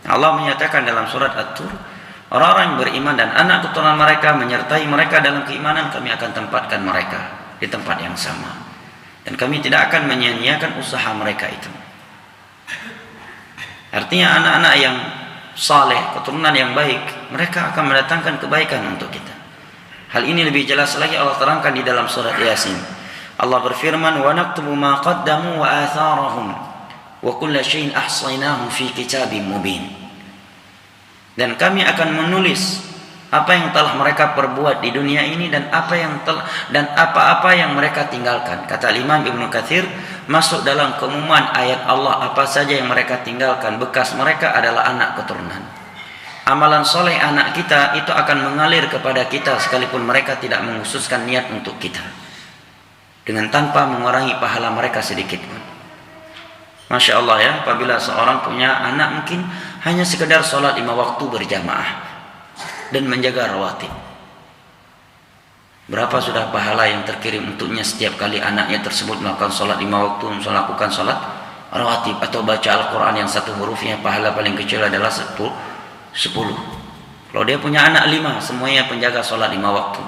Allah menyatakan dalam surat At-Tur, orang-orang yang beriman dan anak keturunan mereka menyertai mereka dalam keimanan, kami akan tempatkan mereka di tempat yang sama, dan kami tidak akan menyia-nyiakan usaha mereka itu. Artinya anak-anak yang saleh, keturunan yang baik, mereka akan mendatangkan kebaikan untuk kita. Hal ini lebih jelas lagi Allah terangkan di dalam surat Yasin. Allah berfirman, wa naktubu ma qaddamu wa atharahum wa kulla syai'in ahsaynahu fi kitabim mubin. Dan kami akan menulis apa yang telah mereka perbuat di dunia ini dan apa-apa yang mereka tinggalkan. Kata Imam Ibnu Katsir, masuk dalam keumuman ayat Allah apa saja yang mereka tinggalkan, bekas mereka adalah anak keturunan. Amalan soleh anak kita itu akan mengalir kepada kita sekalipun mereka tidak mengkhususkan niat untuk kita, dengan tanpa mengurangi pahala mereka sedikit pun. Masya Allah ya, apabila seorang punya anak mungkin hanya sekedar sholat 5 waktu berjamaah dan menjaga rawatib, berapa sudah pahala yang terkirim untuknya setiap kali anaknya tersebut melakukan sholat 5 waktu, melakukan sholat rawatib atau baca Al-Quran yang satu hurufnya pahala paling kecil adalah 10. Kalau dia punya anak 5, semuanya penjaga sholat 5 waktu,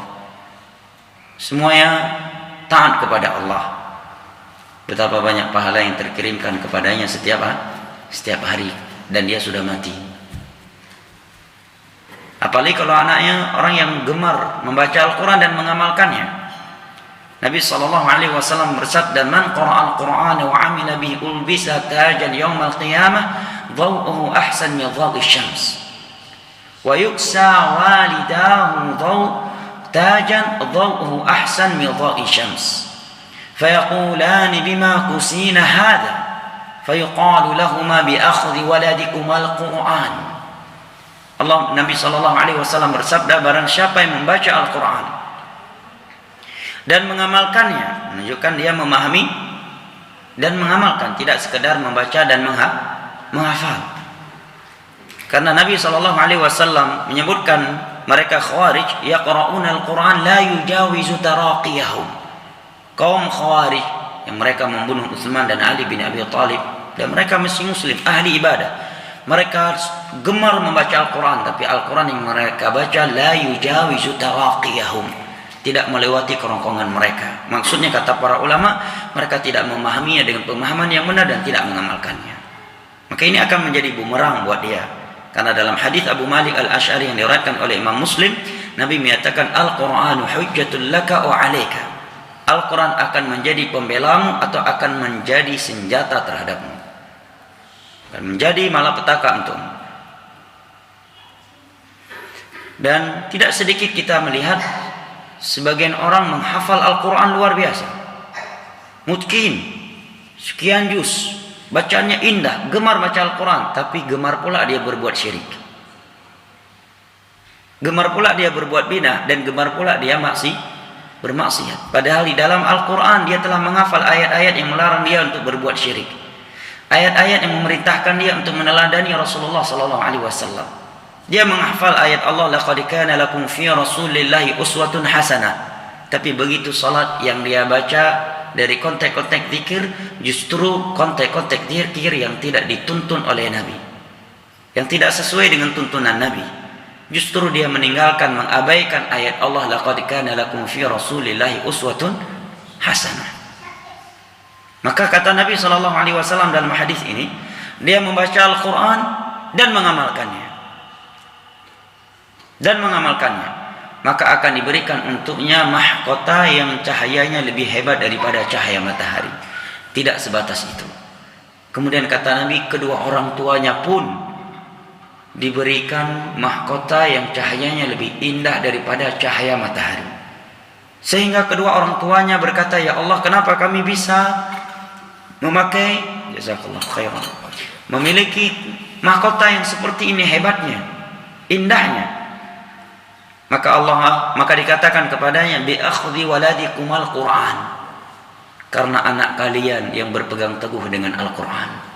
semuanya taat kepada Allah, betapa banyak pahala yang terkirimkan kepadanya setiap hari, dan dia sudah mati. Apalagi kalau anaknya orang yang gemar membaca Al-Quran dan mengamalkannya. Nabi SAW bersabda, man qara'al Qur'ana wa 'amila bihi ulbisa tajan yaumal qiyamah dhaw'uhu ahsan min dhawi syams wa yuksa walidahu tajan dhaw'uhu ahsan min dhawi syams fayaqulani bima kusina hadha fayuqalu lahumā bi akhdhi waladikumal Qur'an. Nabi SAW bersabda, barang siapa yang membaca Al-Quran dan mengamalkannya, menunjukkan dia memahami dan mengamalkan, tidak sekedar membaca dan menghafal. Karena Nabi SAW menyebutkan mereka Khawarij, yaqra'una Al-Quran la yujawizu taraqiyahum. Kaum Khawarij yang mereka membunuh Utsman dan Ali bin Abi Thalib, dan mereka masih muslim, ahli ibadah. Mereka gemar membaca Al-Quran, tapi Al-Quran yang mereka baca la yujawizu taraqiyahum, tidak melewati kerongkongan mereka. Maksudnya kata para ulama, mereka tidak memahaminya dengan pemahaman yang benar dan tidak mengamalkannya. Maka ini akan menjadi bumerang buat dia. Karena dalam hadis Abu Malik Al-Asy'ari yang diriwayatkan oleh Imam Muslim, Nabi menyatakan Al-Qur'anu hujjatul laka wa 'alaika. Al-Quran akan menjadi pembelamu atau akan menjadi senjata terhadapmu, dan menjadi malapetaka untukmu. Dan tidak sedikit kita melihat sebagian orang menghafal Al-Quran luar biasa, mutqin, sekian juz, bacanya indah, gemar baca Al-Quran, tapi gemar pula dia berbuat syirik, gemar pula dia berbuat bidah, dan gemar pula dia bermaksiat. Padahal di dalam Al-Quran dia telah menghafal ayat-ayat yang melarang dia untuk berbuat syirik, ayat-ayat yang memerintahkan dia untuk meneladani Rasulullah SAW. Dia menghafal ayat Allah, laqad kana lakum fi rasulillahi uswatun hasanah. Tapi begitu salat yang dia baca dari konteks-konteks zikir, justru konteks-konteks zikir yang tidak dituntun oleh Nabi, yang tidak sesuai dengan tuntunan Nabi. Justru dia meninggalkan, mengabaikan ayat Allah, laqad kana lakum fi rasulillahi uswatun hasanah. Maka kata Nabi SAW dalam hadis ini, dia membaca Al-Quran dan mengamalkannya, maka akan diberikan untuknya mahkota yang cahayanya lebih hebat daripada cahaya matahari. Tidak sebatas itu. Kemudian kata Nabi, kedua orang tuanya pun diberikan mahkota yang cahayanya lebih indah daripada cahaya matahari. Sehingga kedua orang tuanya berkata, ya Allah, kenapa kami bisa memakai, jazakallahu khairan, memiliki mahkota yang seperti ini hebatnya, indahnya? Maka dikatakan kepadanya, bi akhdhi waladikumul Qur'an, karena anak kalian yang berpegang teguh dengan Al-Quran.